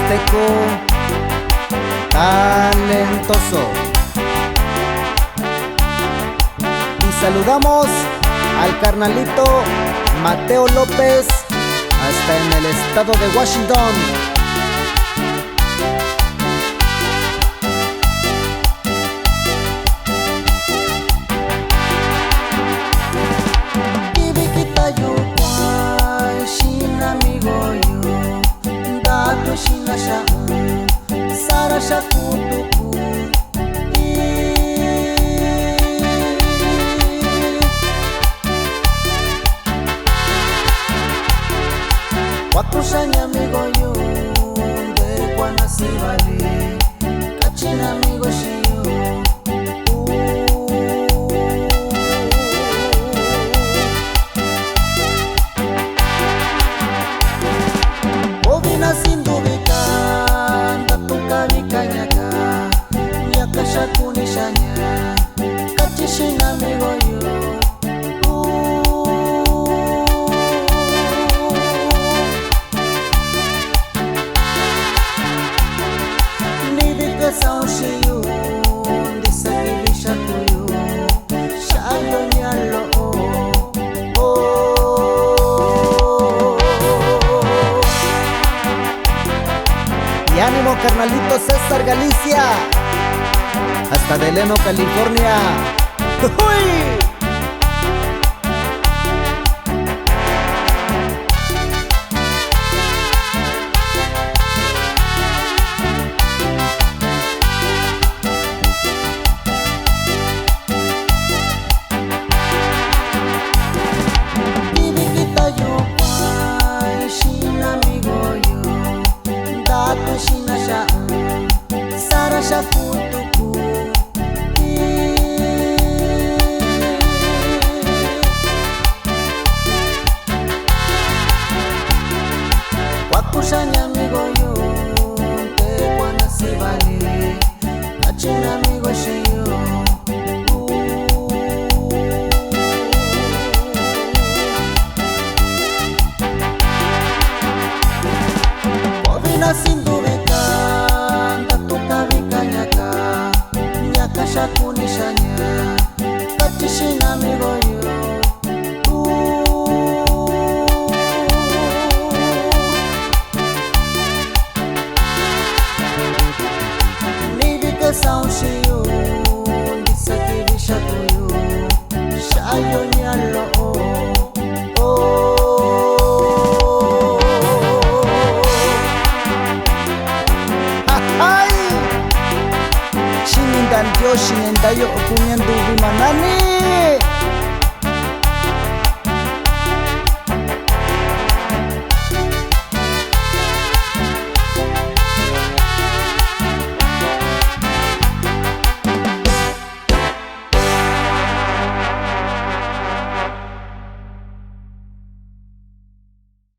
guatemalteco talentoso. Y saludamos al carnalito Mateo López hasta en el estado de Washington. Shakutuku Wakushanya amigo yo de Guanasibali Kachina amigo shiyo Ovina sindubika Vikanyaka Nyakasha kunishanya Kachishina amigo yo Nidike saushiyo Ndisakilisha kuyo Shayo nyalo Y ánimo carnalito César Galicia hasta Delano, California. ¡Uy! Shakutuku Wakushanya amigo yo te Guanasibali Kachina amigo shiyo Ovina sindubika Nyakasha kunishanya Kachishina amigo yo Nidike saushiyo Ndisakilisha kuyo Shayo nyalo Shinendan Dios, shinendayo okunyando bimanani.